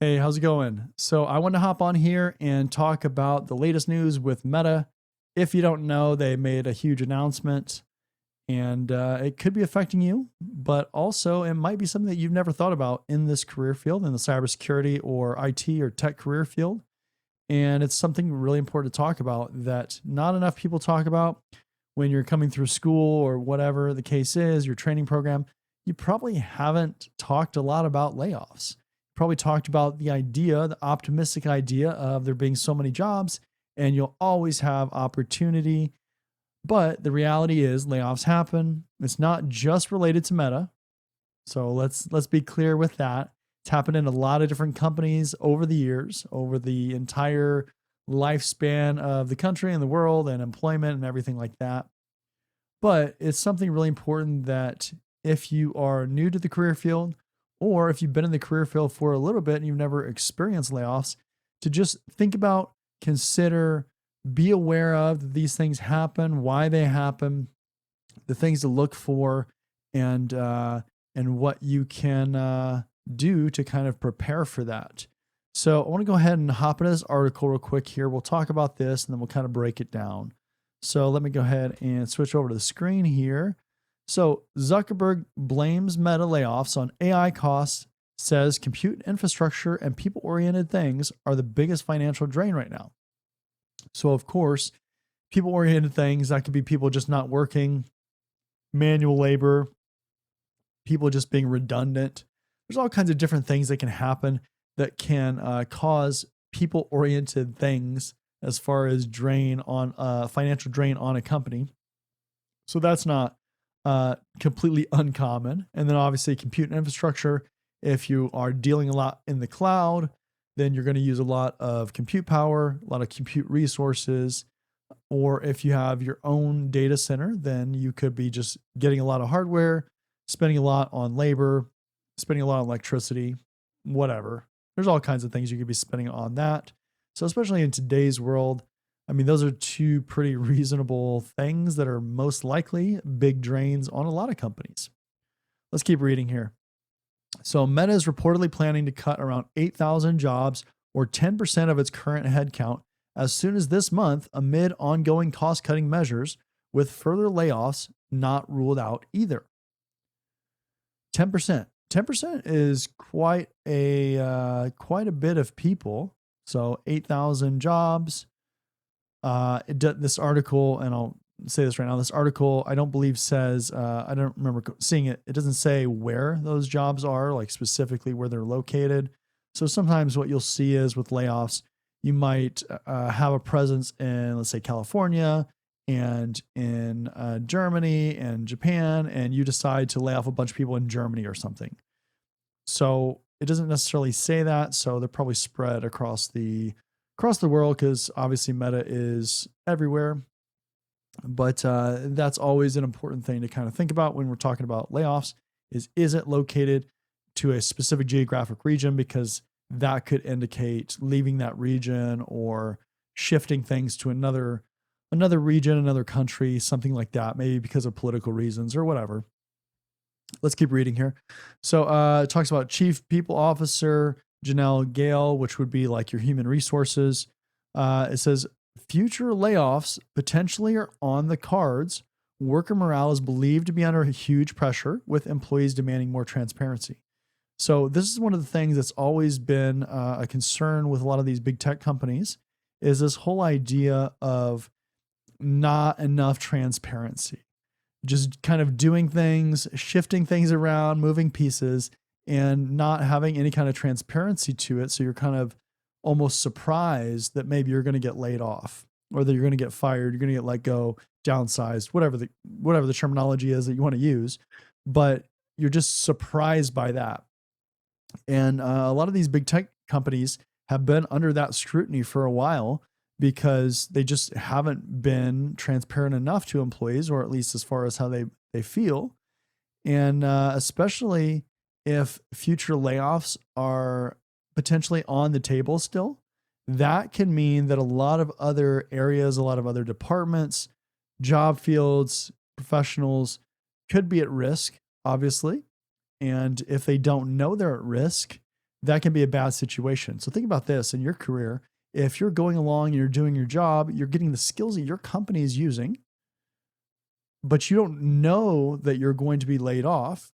Hey, how's it going? So, I want to hop on here and talk about the latest news with Meta. If you don't know, they made a huge announcement and it could be affecting you, but also it might be something that you've never thought about in this career field, in the cybersecurity or IT or tech career field. And it's something really important to talk about that not enough people talk about when you're coming through school or whatever the case is, your training program. You probably haven't talked a lot about layoffs. Probably talked about the idea, the optimistic idea of there being so many jobs and you'll always have opportunity. But the reality is layoffs happen. It's not just related to Meta. So let's be clear with that. It's happened in a lot of different companies over the years, over the entire lifespan of the country and the world and employment and everything like that. But it's something really important that if you are new to the career field or if you've been in the career field for a little bit and you've never experienced layoffs, to just think about, consider, be aware of that these things happen, why they happen, the things to look for, and what you can do to kind of prepare for that. So I want to go ahead and hop into this article real quick here. We'll talk about this and then we'll kind of break it down. So let me go ahead and switch over to the screen here. So Zuckerberg blames Meta layoffs on AI costs, says compute infrastructure and people oriented things are the biggest financial drain right now. So, of course, people oriented things that could be people just not working, manual labor, people just being redundant. There's all kinds of different things that can happen that can cause people oriented things as far as drain on financial drain on a company. So that's not completely uncommon. And then obviously compute infrastructure. If you are dealing a lot in the cloud, then you're going to use a lot of compute power, a lot of compute resources. Or if you have your own data center, then you could be just getting a lot of hardware, spending a lot on labor, spending a lot on electricity, whatever. There's all kinds of things you could be spending on that. So, especially in today's world, I mean, those are two pretty reasonable things that are most likely big drains on a lot of companies. Let's keep reading here. So, Meta is reportedly planning to cut around 8,000 jobs or 10% of its current headcount as soon as this month amid ongoing cost cutting measures, with further layoffs not ruled out either. 10%. 10% is quite a bit of people. So 8,000 jobs. This article, and I'll say this right now. This article, I don't believe says. I don't remember seeing it. It doesn't say where those jobs are, like specifically where they're located. So sometimes what you'll see is with layoffs, you might have a presence in, let's say, California and in Germany and Japan, and you decide to lay off a bunch of people in Germany or something. So it doesn't necessarily say that. So they're probably spread across the world because obviously Meta is everywhere. But that's always an important thing to kind of think about when we're talking about layoffs: is it located to a specific geographic region, because that could indicate leaving that region or shifting things to another region, another country, something like that, maybe because of political reasons or whatever. Let's keep reading here. So it talks about Chief People Officer Janelle Gale, which would be like your human resources. It says future layoffs potentially are on the cards. Worker morale is believed to be under huge pressure, with employees demanding more transparency. So this is one of the things that's always been a concern with a lot of these big tech companies, is this whole idea of not enough transparency, just kind of doing things, shifting things around, moving pieces, and not having any kind of transparency to it. So you're kind of almost surprised that maybe you're going to get laid off, or that you're going to get fired, you're going to get let go, downsized, whatever the terminology is that you want to use, but you're just surprised by that. And a lot of these big tech companies have been under that scrutiny for a while because they just haven't been transparent enough to employees, or at least as far as how they feel. And especially if future layoffs are potentially on the table still, that can mean that a lot of other areas, a lot of other departments, job fields, professionals could be at risk, obviously. And if they don't know they're at risk, that can be a bad situation. So think about this in your career. If you're going along and you're doing your job, you're getting the skills that your company is using, but you don't know that you're going to be laid off,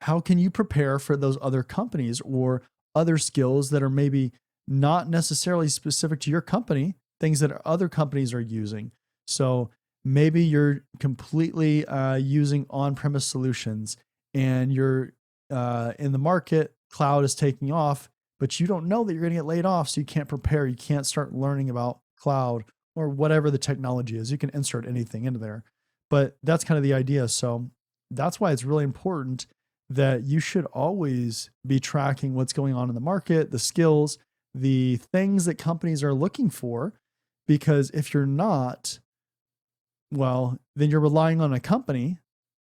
how can you prepare for those other companies or other skills that are maybe not necessarily specific to your company, things that other companies are using? So maybe you're completely using on-premise solutions and you're in the market, cloud is taking off, but you don't know that you're going to get laid off. So you can't prepare. You can't start learning about cloud or whatever the technology is. You can insert anything into there, but that's kind of the idea. So that's why it's really important that you should always be tracking what's going on in the market, the skills, the things that companies are looking for. Because if you're not, well, then you're relying on a company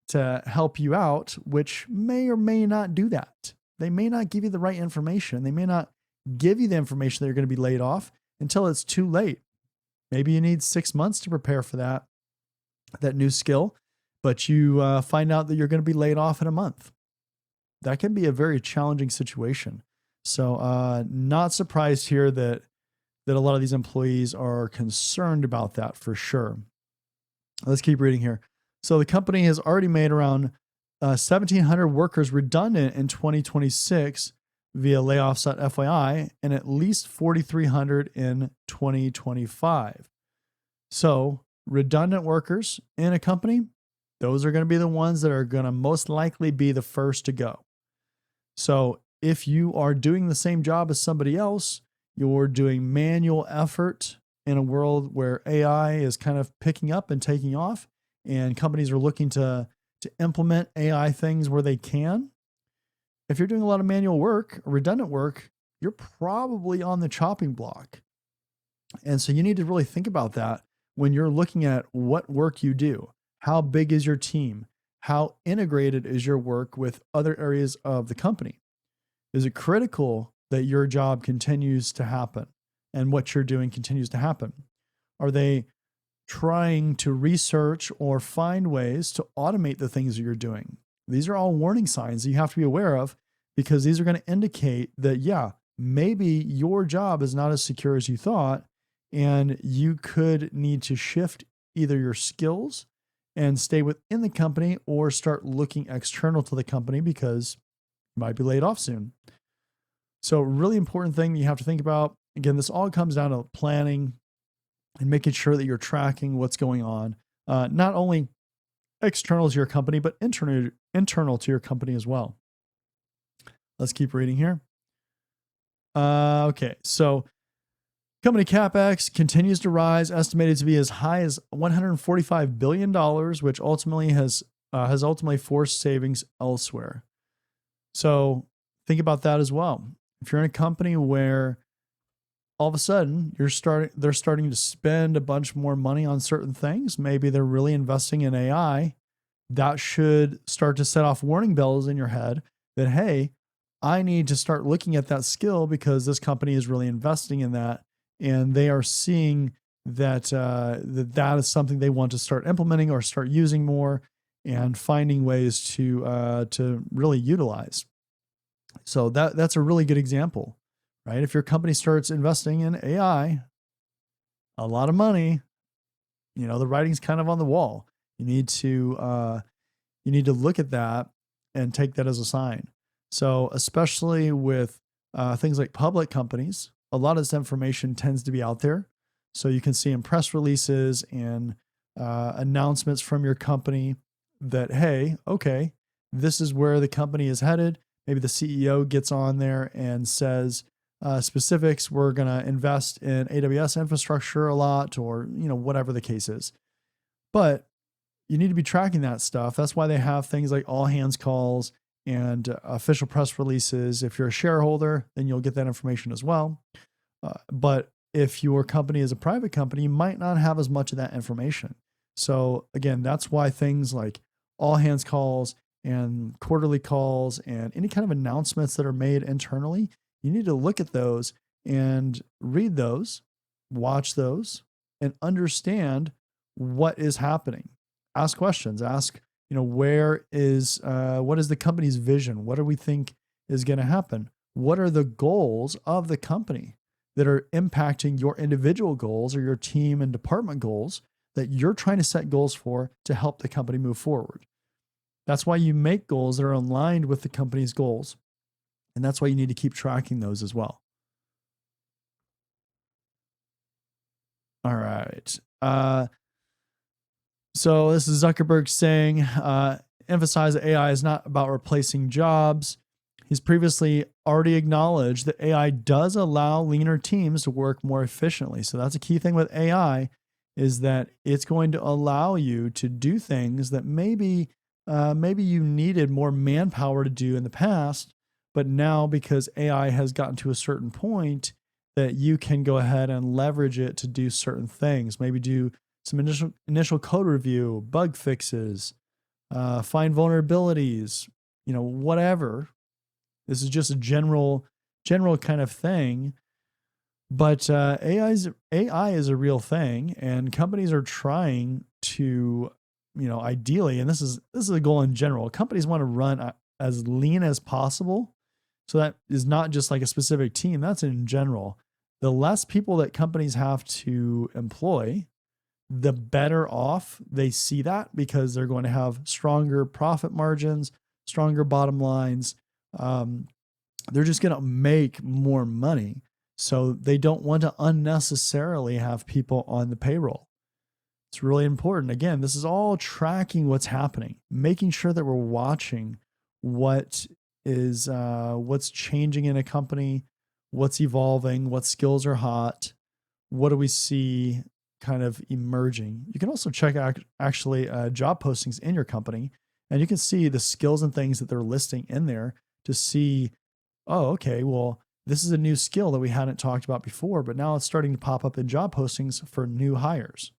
to help you out, which may or may not do that. They may not give you the right information. They may not give you the information that you're going to be laid off until it's too late. Maybe you need 6 months to prepare for that new skill, but you find out that you're going to be laid off in a month. That can be a very challenging situation. So not surprised here that a lot of these employees are concerned about that for sure. Let's keep reading here. So the company has already made around 1,700 workers redundant in 2026 via layoffs at FYI, and at least 4,300 in 2025. So redundant workers in a company, those are going to be the ones that are going to most likely be the first to go. So if you are doing the same job as somebody else, you're doing manual effort in a world where AI is kind of picking up and taking off, and companies are looking to implement AI things where they can. If you're doing a lot of manual work, redundant work, you're probably on the chopping block. And so you need to really think about that when you're looking at what work you do. How big is your team? How integrated is your work with other areas of the company? Is it critical that your job continues to happen and what you're doing continues to happen? Are they trying to research or find ways to automate the things that you're doing? These are all warning signs that you have to be aware of, because these are going to indicate that, yeah, maybe your job is not as secure as you thought, and you could need to shift either your skills and stay within the company or start looking external to the company because you might be laid off soon. So really important thing you have to think about. Again, this all comes down to planning and making sure that you're tracking what's going on, not only external to your company, but internal to your company as well. Let's keep reading here. Okay, so company capex continues to rise, estimated to be as high as $145 billion, which ultimately has ultimately forced savings elsewhere. So think about that as well. If you're in a company where all of a sudden they're starting to spend a bunch more money on certain things, maybe they're really investing in AI, that should start to set off warning bells in your head that, hey, I need to start looking at that skill because this company is really investing in that, and they are seeing that that is something they want to start implementing or start using more and finding ways to really utilize. So that's a really good example, right? If your company starts investing in AI, a lot of money, the writing's kind of on the wall. You need to look at that and take that as a sign. So especially with things like public companies, a lot of this information tends to be out there. So you can see in press releases and announcements from your company that, hey, okay, this is where the company is headed. Maybe the CEO gets on there and says specifics, we're going to invest in AWS infrastructure a lot, or whatever the case is. But you need to be tracking that stuff. That's why they have things like all hands calls and official press releases. If you're a shareholder, then you'll get that information as well. But if your company is a private company, you might not have as much of that information. So again, that's why things like all hands calls and quarterly calls and any kind of announcements that are made internally, you need to look at those and read those, watch those, and understand what is happening. Ask questions. Ask, what is the company's vision? What do we think is going to happen? What are the goals of the company that are impacting your individual goals or your team and department goals that you're trying to set goals for to help the company move forward? That's why you make goals that are aligned with the company's goals. And that's why you need to keep tracking those as well. All right. So this is Zuckerberg saying, emphasize that AI is not about replacing jobs. He's previously already acknowledged that AI does allow leaner teams to work more efficiently. So that's a key thing with AI, is that it's going to allow you to do things that maybe you needed more manpower to do in the past, but now because AI has gotten to a certain point, that you can go ahead and leverage it to do certain things. Maybe do some initial code review, bug fixes, find vulnerabilities, whatever. This is just a general kind of thing. But AI is a real thing, and companies are trying to, ideally, and this is a goal in general. Companies want to run as lean as possible. So that is not just like a specific team. That's in general. The less people that companies have to employ, the better off they see that, because they're going to have stronger profit margins, stronger bottom lines. They're just going to make more money. So they don't want to unnecessarily have people on the payroll. It's really important. Again, this is all tracking what's happening, making sure that we're watching what's changing in a company, what's evolving, what skills are hot, what do we see kind of emerging. You can also check out actually job postings in your company, and you can see the skills and things that they're listing in there to see, oh, okay, well, this is a new skill that we hadn't talked about before, but now it's starting to pop up in job postings for new hires.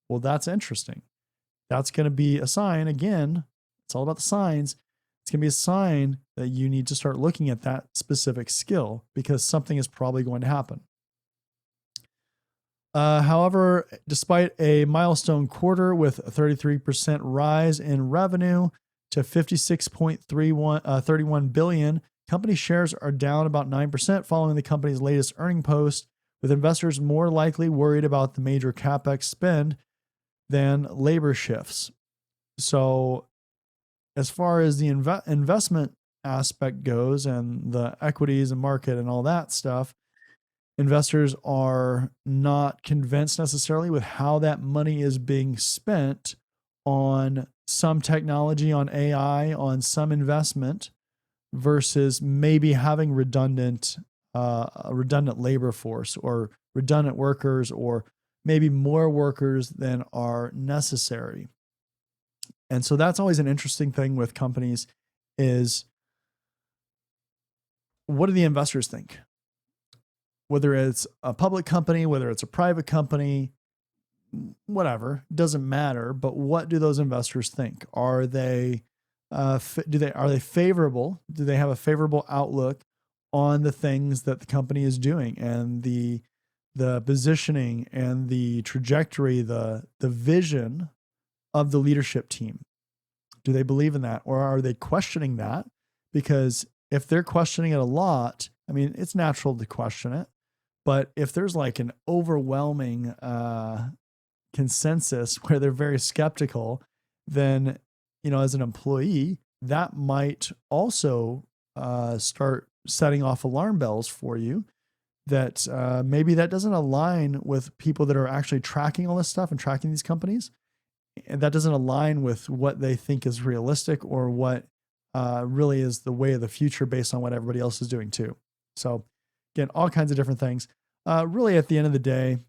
Well, that's interesting. That's going to be a sign. Again, it's all about the signs. It's going to be a sign that you need to start looking at that specific skill, because something is probably going to happen. However, despite a milestone quarter with a 33% rise in revenue to 56.31 billion, company shares are down about 9% following the company's latest earning post, with investors more likely worried about the major capex spend than labor shifts. So, as far as the investment aspect goes and the equities and market and all that stuff, investors are not convinced necessarily with how that money is being spent on some technology, on AI, on some investment, versus maybe having a redundant labor force or redundant workers, or maybe more workers than are necessary. And so that's always an interesting thing with companies, is what do the investors think? Whether it's a public company, whether it's a private company, whatever, doesn't matter. But what do those investors think? Are they favorable? Do they have a favorable outlook on the things that the company is doing, and the positioning and the trajectory, the vision of the leadership team? Do they believe in that, or are they questioning that? Because if they're questioning it a lot, I mean, it's natural to question it. But if there's like an overwhelming consensus where they're very skeptical, then, as an employee, that might also start setting off alarm bells for you, that maybe that doesn't align with people that are actually tracking all this stuff and tracking these companies. And that doesn't align with what they think is realistic, or what really is the way of the future based on what everybody else is doing too. So again, all kinds of different things. Really, at the end of the day,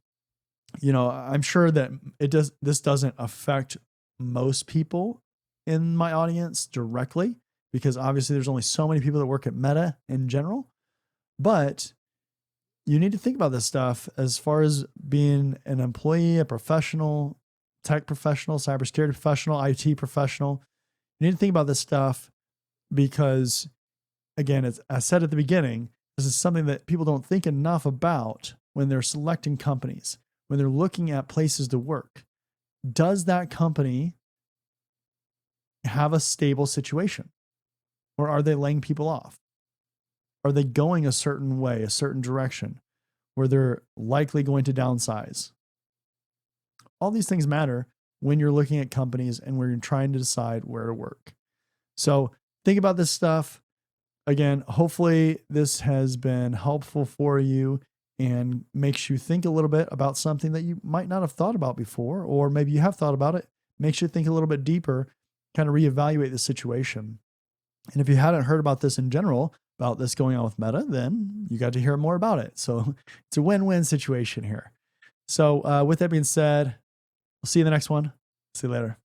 I'm sure that this doesn't affect most people in my audience directly, because obviously there's only so many people that work at Meta in general. But you need to think about this stuff as far as being an employee, a professional, tech professional, cybersecurity professional, IT professional. You need to think about this stuff because, again, as I said at the beginning, this is something that people don't think enough about when they're selecting companies, when they're looking at places to work. Does that company have a stable situation, or are they laying people off? Are they going a certain way, a certain direction where they're likely going to downsize? All these things matter when you're looking at companies and when you're trying to decide where to work. So think about this stuff. Again, hopefully this has been helpful for you and makes you think a little bit about something that you might not have thought about before, or maybe you have thought about it, makes you think a little bit deeper, kind of reevaluate the situation. And if you hadn't heard about this in general, about this going on with Meta, then you got to hear more about it. So it's a win-win situation here. So with that being said, we'll see you in the next one. See you later.